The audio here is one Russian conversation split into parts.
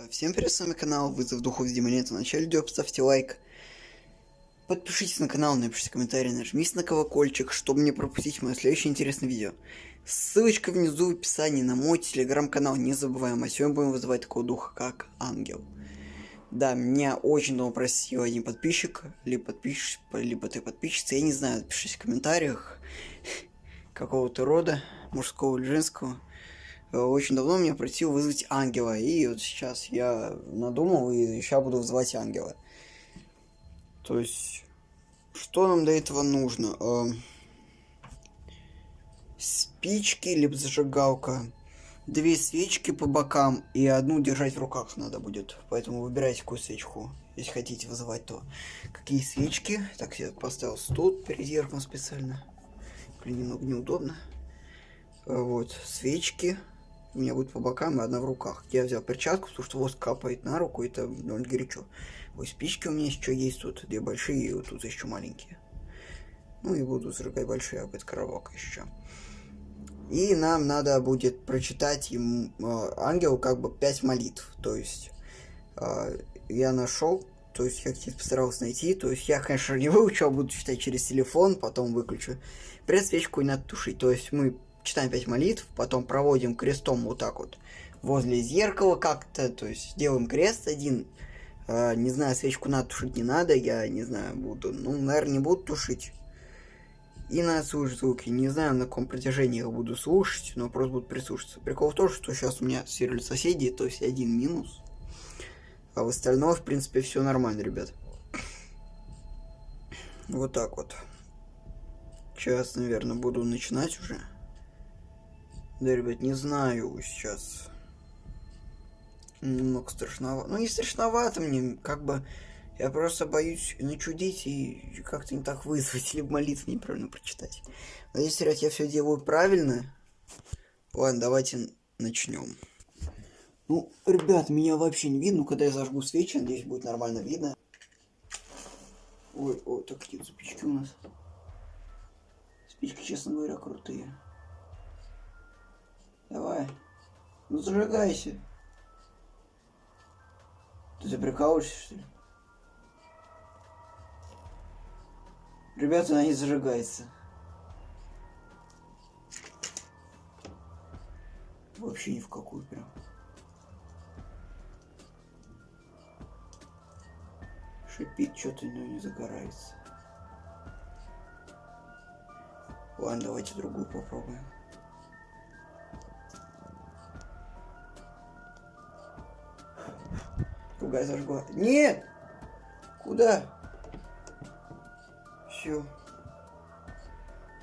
Всем привет, с вами канал Вызов Духов с Демонета. В начале видео поставьте лайк, подпишитесь на канал, напишите комментарий, нажмите на колокольчик, чтобы не пропустить мое следующее интересное видео. Ссылочка внизу в описании на мой телеграм-канал, не забываем. А сегодня будем вызывать такого духа, как ангел. Да, меня очень давно просил один подписчик, либо ты подписчица, я не знаю, пишите в комментариях, какого-то рода, мужского или женского. Очень давно меня просил вызвать ангела, и вот сейчас я надумал, и сейчас буду вызывать ангела. То есть, что нам до этого нужно? Спички, либо зажигалка, 2 свечки по бокам и одну держать в руках надо будет. Поэтому выбирайте какую свечку, если хотите вызывать, то какие свечки. Так, я поставил тут перед зеркалом специально. Блин, немного неудобно. Вот, свечки. У меня будет по бокам и одна в руках. Я взял перчатку, потому что воск капает на руку, это довольно горячо. Ой, спички у меня еще есть тут, 2 большие, и вот тут еще маленькие. Ну и буду зажигать большие, об это коровок еще. И нам надо будет прочитать ему, ангелу, как бы 5 молитв. То есть, я нашел, то есть я где-то постарался найти. То есть я, конечно, не выучил, буду читать через телефон, потом выключу. При свечку и надо тушить. То есть мы читаем 5 молитв, потом проводим крестом вот так вот возле зеркала как-то, то есть делаем крест один. Не знаю, свечку надо тушить, не надо, я не знаю, буду, ну, наверное, не буду тушить. И надо слушать звуки, не знаю, на каком протяжении я буду слушать, но просто буду прислушаться. Прикол в том, что сейчас у меня сервер соседей, то есть один минус. А в остальном, в принципе, все нормально, ребят. Вот так вот. Сейчас, наверное, буду начинать уже. Да, ребят, не знаю сейчас. Немного страшновато. Ну, не страшновато мне, как бы... Я просто боюсь начудить и как-то не так вызвать, либо молитву неправильно прочитать. Надеюсь, ребят, я все делаю правильно. Ладно, давайте начнем. Ну, ребят, меня вообще не видно. Когда я зажгу свечи, надеюсь, будет нормально видно. Ой, так какие спички у нас. Спички, честно говоря, крутые. Давай. Ну зажигайся. Ты прикалываешься, что ли? Ребята, она не зажигается. Вообще ни в какую прям. Шипит что-то, но не загорается. Ладно, давайте другую попробуем. Другая зажгла. Нет! Куда? Все.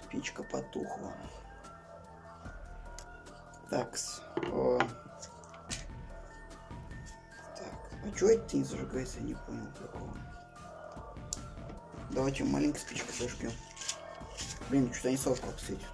Спичка потухла. Такс. Так, а чё это не зажигается? Я не понял такого. Давайте маленькой спичкой зажгем. Блин, что-то не совко светит.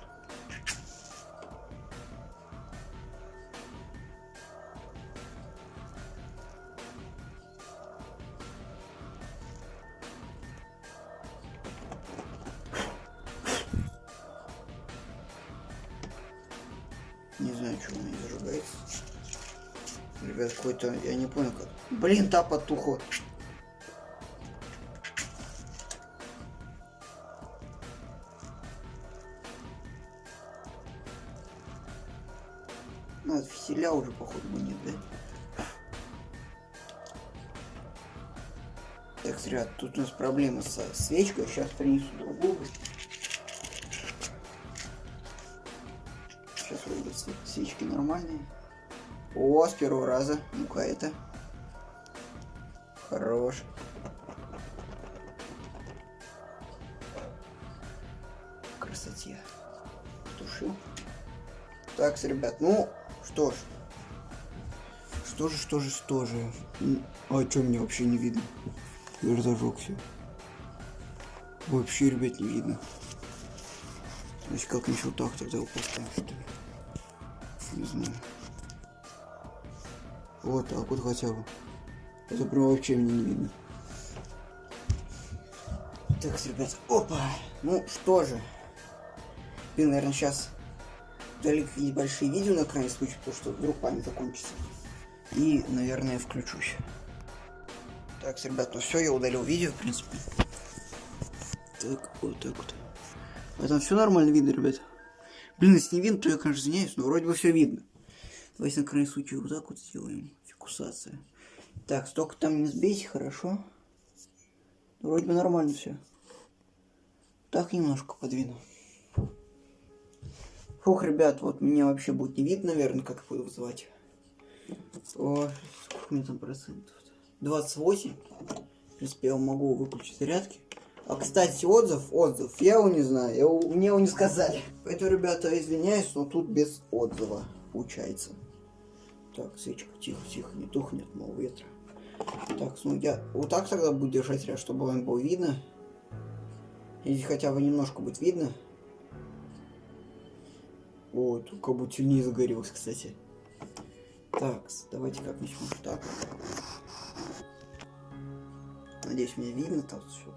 Не знаю, что она не зажигается. Ребят, какой-то... Я не понял как. Блин, та потухла. Ну, фитиля уже, походу, нет, да? Так, ребят, тут у нас проблема со свечкой. Сейчас принесу другую. Сейчас вроде свечки нормальные. О, с первого раза. Ну-ка это. Хорош. Красоте. Тушил. Так, ребят, ну, что ж. Что же. А что мне вообще не видно? Я же зажегся. Вообще, ребят, не видно. Значит, как-нибудь вот так тогда поставим, что ли? Не знаю. Вот так вот хотя бы. Это прям вообще мне не видно. Так, ребят, опа. Ну что же. Блин, наверное, сейчас удалить небольшие видео на крайний случай, потому что вдруг память закончится. И, наверное, включусь. Так, ребят, ну все, я удалил видео, в принципе. Так, вот так вот. А там все нормально видно, ребят. Блин, если не видно, то я, конечно, извиняюсь, но вроде бы все видно. Давайте на крайний случай вот так вот сделаем. Фикусация. Так, столько там не сбейте, хорошо. Вроде бы нормально все. Так немножко подвину. Фух, ребят, вот меня вообще будет не видно, наверное, как буду вызывать. О, сколько у меня там процентов? 28. В принципе, я могу выключить зарядки. А, кстати, отзыв, я его не знаю, мне его не сказали. Поэтому, ребята, извиняюсь, но тут без отзыва получается. Так, свечка, тихо, не тухнет, мол, ветра. Так, ну я вот так тогда буду держать ряд, чтобы вам было видно. Если хотя бы немножко будет видно. Ой, тут как будто сильнее загорелось, кстати. Так, давайте как-нибудь вот так. Надеюсь, меня видно там все.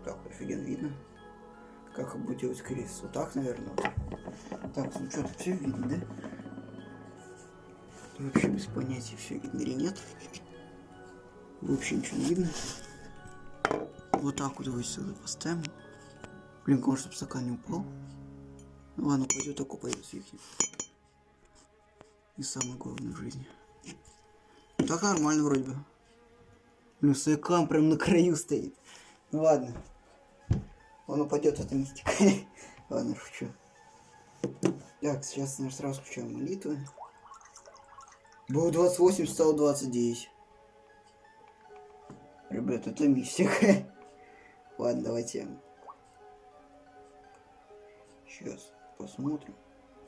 Так, офигенно видно. Как будет делать крест? Вот так, наверное. Так, ну что, тут все видно, да? Вообще без понятия, все видно или нет. Вообще ничего не видно. Вот так вот его сюда поставим. Блин, главное, чтобы стакан не упал. Ну ладно, пойдет, так упадет, свихнет. И самое главное в жизни. Ну, так нормально вроде бы. Блин, стакан прям на краю стоит. Ну ладно. Он упадет, это мистика. Ладно, шучу. Так, сейчас я сразу включаем молитвы. Было 28, стало 29. Ребят, это мистика. Ладно, давайте. Сейчас посмотрим.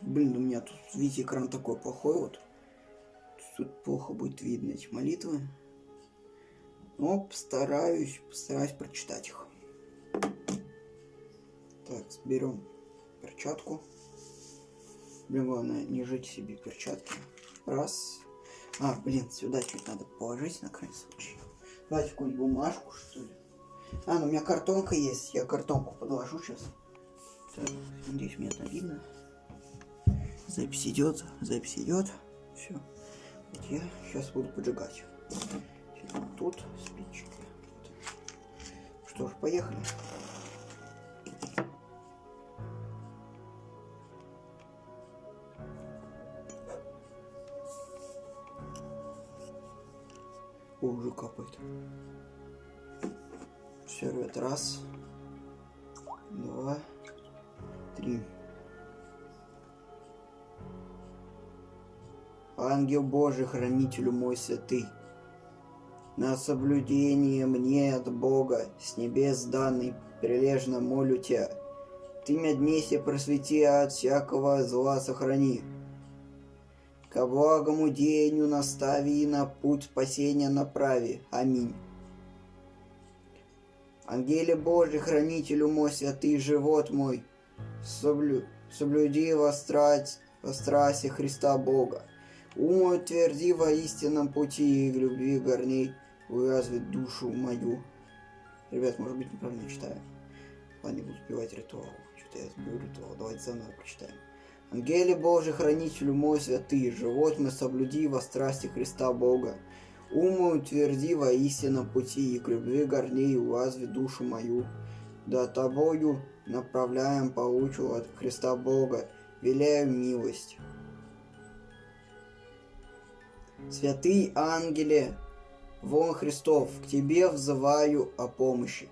Блин, у меня тут, видите, экран такой плохой вот. Тут плохо будет видно эти молитвы. Но постараюсь прочитать их. Так, берем перчатку. Блин, главное, не жить себе перчатки. Раз. А, блин, сюда чуть надо положить на крайний случай. Давайте какую-нибудь бумажку, что ли. А, ну у меня картонка есть. Я картонку подложу сейчас. Так, надеюсь, меня там видно. Запись идет. Все. Вот я сейчас буду поджигать. Тут спички. Что ж, поехали. О, уже капает. Все, ребят, раз, два, три. Ангел Божий, хранителю мой святый, на соблюдение мне от Бога с небес данный прилежно молю тебя. Ты меня днесе просвети, от всякого зла сохрани. Ко благому деянию настави и на путь спасения направи. Аминь. Ангеле Божий, хранителю мой святый, живот мой, соблюди во страсти Христа Бога. Ум утверди во истинном пути и в любви горней выразви душу мою. Ребят, может быть, неправильно читаю. Ладно, не буду сбивать ритуал. Что-то я сбил ритуал. Давайте заново прочитаем. Ангеле Божий, хранителю мой святый, живот мой соблюди во страсти Христа Бога. Ум утверди во истинном пути и к любви горней уразви душу мою. Да тобою направляем получу от Христа Бога, веляю милость. Святый ангеле, вон Христов, к тебе взываю о помощи.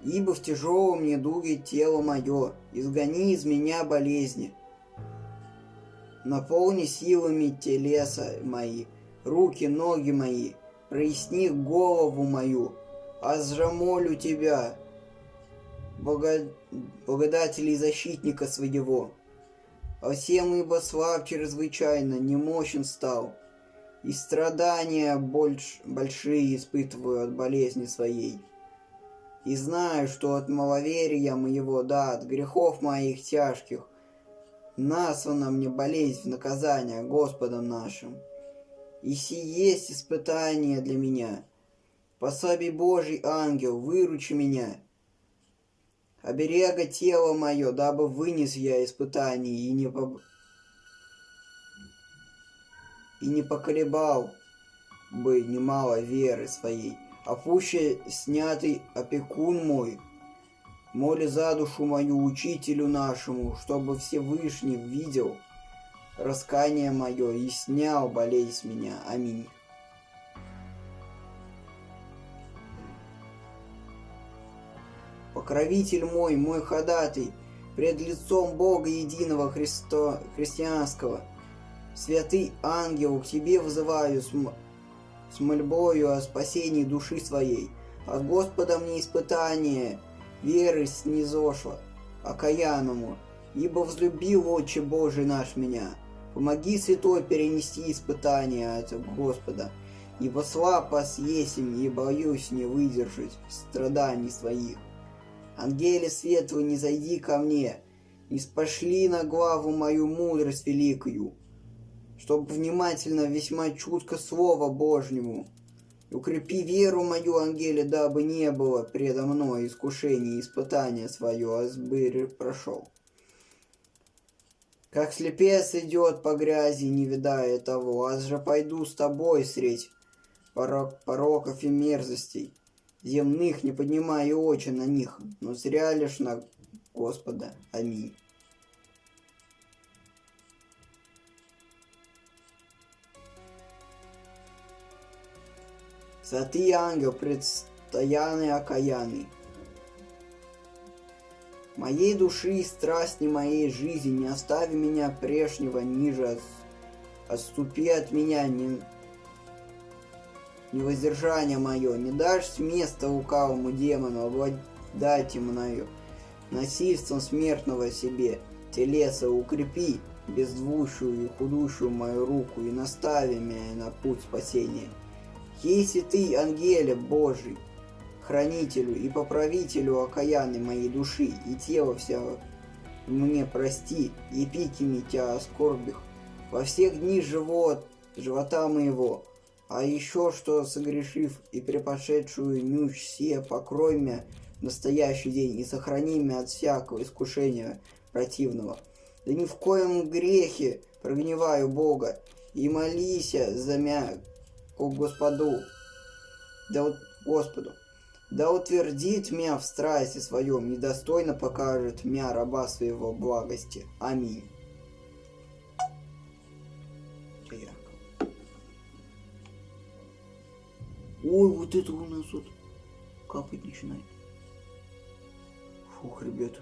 Ибо в тяжелом недуге тело мое, изгони из меня болезни. Наполни силами телеса мои, руки, ноги мои, проясни голову мою, азжа молю тебя, благодателя и защитника своего. А всем ибо слаб чрезвычайно, немощен стал, и страдания большие испытываю от болезни своей. И знаю, что от маловерия моего, да, от грехов моих тяжких, наслана мне болезнь в наказание Господом нашим. И сие есть испытание для меня. Пособи Божий ангел, выручи меня. Оберега тело мое, дабы вынес я испытаний и не и не поколебал бы немало веры своей, а пуще снятый опекун мой, моли за душу мою учителю нашему, чтобы Всевышний видел раскаяние мое и снял болезнь с меня. Аминь. Покровитель мой ходатай, пред лицом Бога единого христианского, святый ангел, к тебе вызываю с мольбою о спасении души своей. От Господа мне испытание веры снизошло окаянному, ибо возлюбил Отче Божий наш меня. Помоги, святой, перенести испытания от Господа, ибо слаб есмь, и боюсь не выдержать страданий своих. Ангеле светлый, не зайди ко мне, не спошли на главу мою мудрость великую, чтоб внимательно, весьма чутко Слово Божьему. И укрепи веру мою, ангеле, дабы не было предо мной искушения и испытания свое, а сбырь прошел. Как слепец идет по грязи, не видая того, аз же пойду с тобой средь пороков и мерзостей земных, не поднимая очи на них, но зря лишь на Господа. Аминь. Святый ангел, предстоянный окаянный, моей души и страсти моей жизни, не остави меня прежнего ниже, отступи от меня, невоздержание мое, не дашь места лукавому демону обладать мною, насильством смертного себе, телеса укрепи бездвущую и худущую мою руку и настави меня на путь спасения. Если ты, ангеле Божий, хранителю и поправителю окаянной моей души и тела вся мне прости, и пикими тебя о скорбях во всех дни живота моего, а еще что согрешив и припошедшую нюч се, покрой меня в настоящий день и сохрани меня от всякого искушения противного. Да ни в коем грехе прогневаю Бога, и молися за меня к Господу, да утвердит меня в страсти своем, и достойно покажет меня раба своего благости. Аминь. Ой, вот это у нас вот капать начинает. Фух, ребята.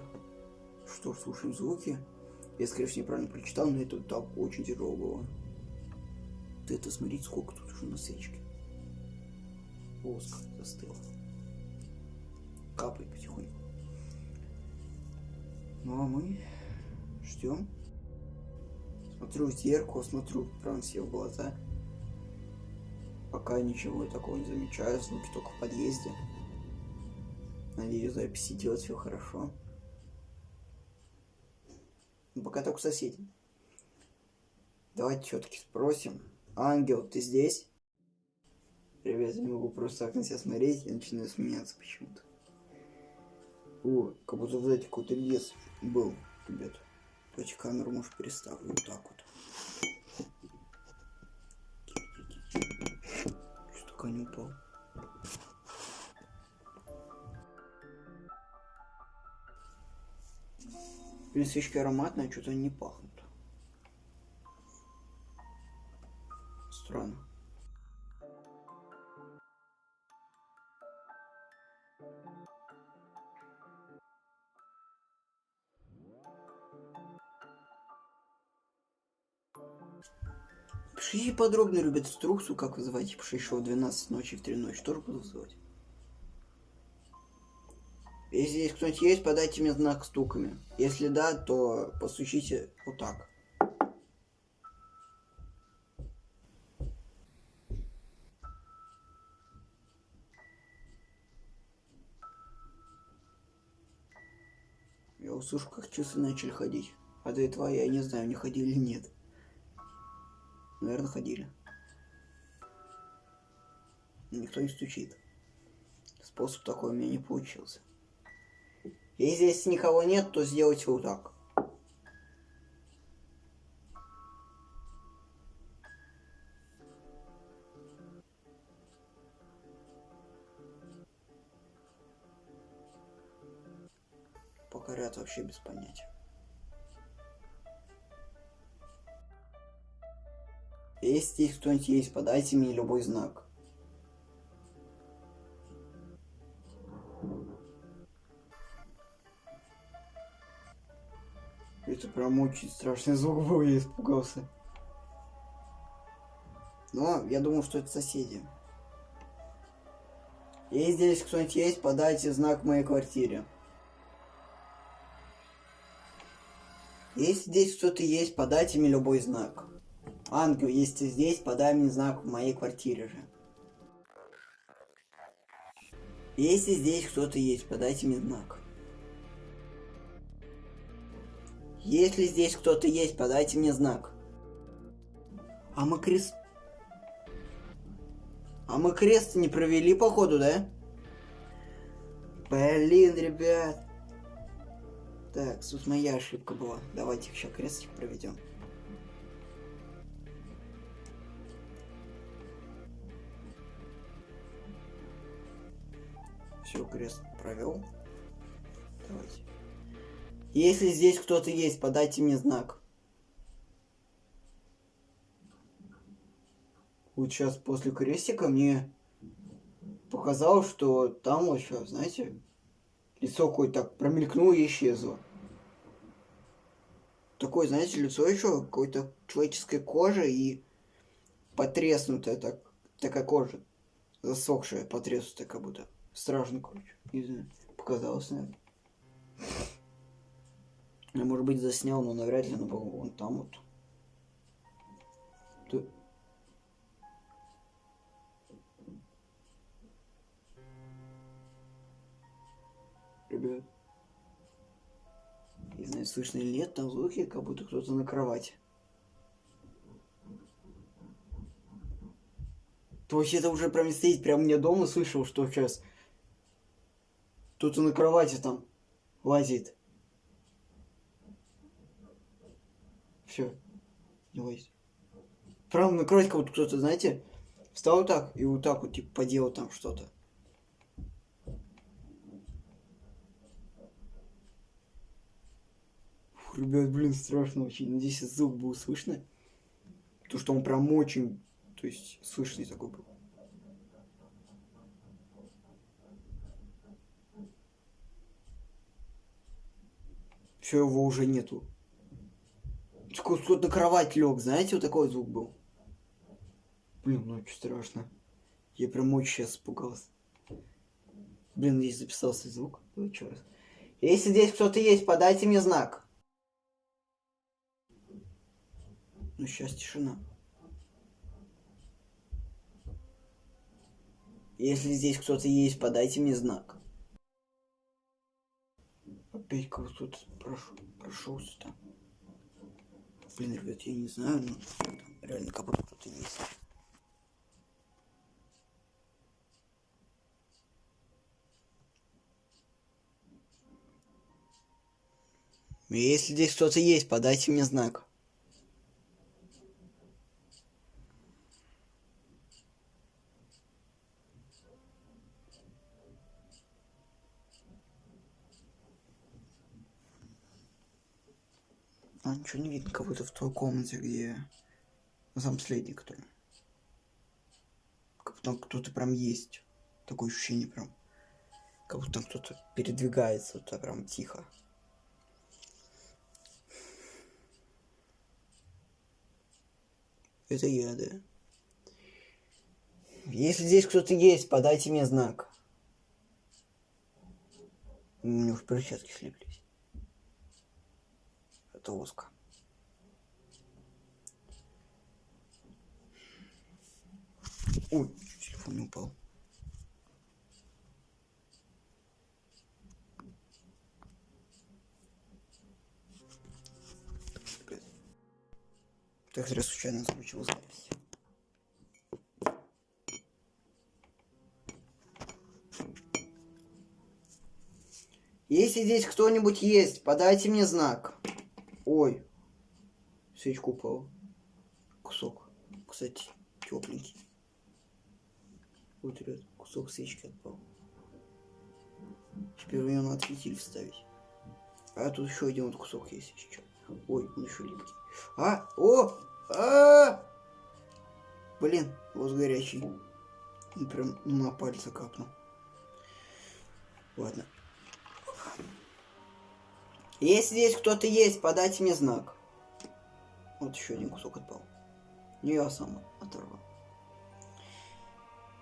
Что ж, слушаем звуки. Я, скорее всего, неправильно прочитал, но это так очень тяжело было. Вот это, смотрите, сколько тут уже на свечке. Воск застыл. Капает потихоньку. Ну а мы ждем. Смотрю в зеркало, смотрю прям все в глаза. Пока ничего такого не замечаю, звуки только в подъезде. Надеюсь, записи делать все хорошо. Но пока только соседи. Давайте все-таки спросим. Ангел, ты здесь? Ребят, я не могу просто так на себя смотреть, я начинаю смеяться почему-то. О, как будто в эти какой-то лес был, ребят. Давайте камеру, может, переставлю вот так вот. Что-то не упал. Блин, свечки ароматные, что-то они не пахнут. Странно. Пишите подробно, ребят, инструкцию, как вызывать пшишего в 12 ночи, в 3 ночи. Тоже буду вызывать. Если здесь кто-нибудь есть, подайте мне знак стуками. Если да, то постучите вот так. Я услышу, как часы начали ходить. А до этого я не знаю, не ходили или нет. Наверное, ходили. Никто не стучит. Способ такой у меня не получился. Если здесь никого нет, то сделайте вот так. говорят, вообще без понятия. Если здесь кто-нибудь есть, подайте мне любой знак. Это прям очень страшный звук был, я испугался. Но я думал, что это соседи. Если здесь кто-нибудь есть, подайте знак в моей квартире. Если здесь кто-то есть, подайте мне любой знак. Ангел, если ты здесь, подай мне знак в моей квартире же. Если здесь кто-то есть, подайте мне знак. Если здесь кто-то есть, подайте мне знак. А мы крест не провели, походу, да? Блин, ребят. Так, тут моя ошибка была. Давайте еще крестик проведем. Все, крест провел. Давайте. Если здесь кто-то есть, подайте мне знак. Вот сейчас после крестика мне показалось, что там вот еще, знаете, лицо какое-то так промелькнуло и исчезло. Такое, знаете, лицо еще какой-то человеческой кожи и потреснутая такая кожа. Засохшая, потреснутая как будто. Страшно, короче. Не знаю. Показалось, наверное. Я, может быть, заснял, но навряд ли, но был вон там вот. Тут... Ребят. Не знаю, слышно или нет, там звуки, как будто кто-то на кровати. То есть это уже прям стоит, прям мне дома слышал, что сейчас кто-то на кровати там лазит. Все, не лазит. Прям на кровать, как будто кто-то, знаете, встал вот так и вот так вот, типа, поделал там что-то. Фу, ребят, блин, страшно очень. Надеюсь, звук был слышно. То, что он прям очень, то есть, слышный такой был. Все, его уже нету. Кто-то на кровать лег, знаете, вот такой звук был. Блин, ну очень страшно. Я прям очень сейчас испугался. Блин, здесь записался звук. Давай еще раз. Если здесь кто-то есть, подайте мне знак. Ну сейчас тишина. Если здесь кто-то есть, подайте мне знак. Опять кто-то прошелся там. Блин, ребят, я не знаю, но там реально как будто кто-то есть. Если здесь кто-то есть, подайте мне знак. А, ничего не видно, как будто в той комнате, где сам последний, который. Как будто кто-то прям есть. Такое ощущение прям. Как будто кто-то передвигается, вот так прям тихо. Это я, да. Если здесь кто-то есть, подайте мне знак. У меня уж перчатки слиплись. Это узко. Ой, телефон не упал. Так зря случайно случилось запись. Если здесь кто-нибудь есть, подайте мне знак. Ой, свечку упал. Кусок. Кстати, тепленький. Вот, ребят, кусок свечки отпал. Теперь ее надо фитиль вставить. А тут еще один вот кусок есть еще. Ой, он еще липкий. А! Блин, вот горячий. Он прям на пальцы капнул. Ладно. Если здесь кто-то есть, подайте мне знак. Вот еще один кусок отпал. Не я сам оторвал.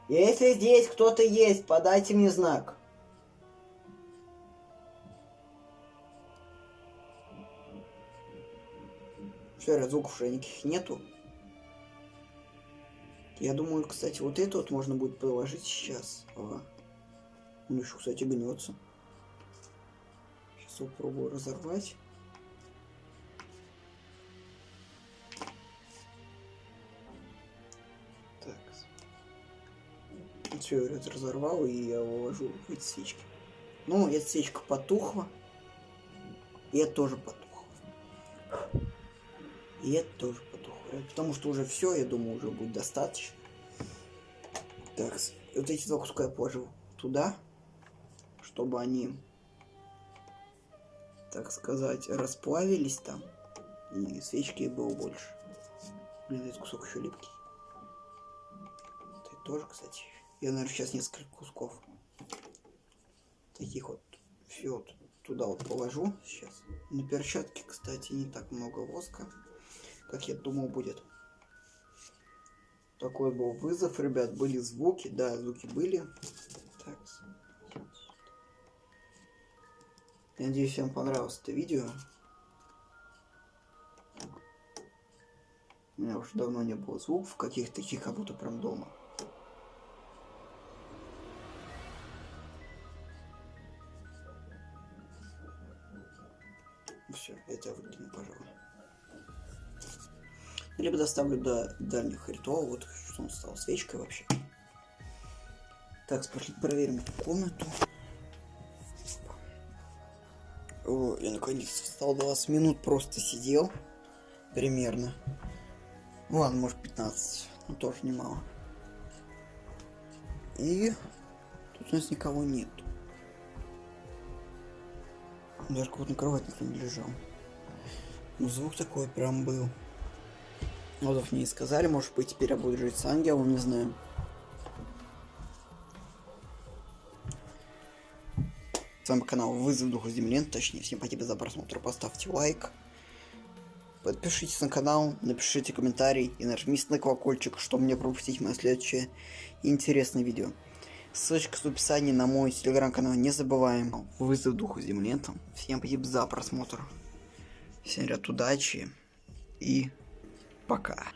Если здесь кто-то есть, подайте мне знак. Все, звуков уже никаких нету. Я думаю, кстати, вот это вот можно будет положить сейчас. Ага. Он еще, кстати, гнется. Сейчас попробую разорвать. Так. Все, я разорвал, и я уложу в эти свечки. Ну, эта свечка потухла. И это тоже потухло. И это тоже потухло. Потому что уже все, я думаю, уже будет достаточно. Так, вот эти два куска я положу туда, чтобы они, так сказать, расплавились там. И свечки было больше. Блин, этот кусок еще липкий. Это тоже, кстати. Я, наверное, сейчас несколько кусков таких вот все вот туда вот положу сейчас. На перчатке, кстати, не так много воска, как я думал будет. Такой был вызов, ребят. Были звуки, да, звуки были. Так. Я надеюсь, всем понравилось это видео. У меня уже давно не было звуков каких-то таких, как будто прям дома. Все, я тебя выкину, пожалуй. Либо доставлю до дальних ритуалов. Вот что он стал свечкой вообще. Так, проверим эту комнату. О, я наконец встал, 20 минут просто сидел. Примерно. Ну ладно, может 15. Ну тоже немало. И тут у нас никого нет. Даже как на кровати никто не лежал. Ну, звук такой прям был. Отзыв мне и сказали, может быть, теперь я буду жить с ангелом, не знаю. С вами канал Вызов Духа Земли, точнее, всем спасибо за просмотр, поставьте лайк. Подпишитесь на канал, напишите комментарий и нажмите на колокольчик, чтобы не пропустить мое следующее интересное видео. Ссылочка в описании на мой телеграм-канал, не забываем. Вызов Духа Земли. Всем спасибо за просмотр. Всем ряд удачи и пока.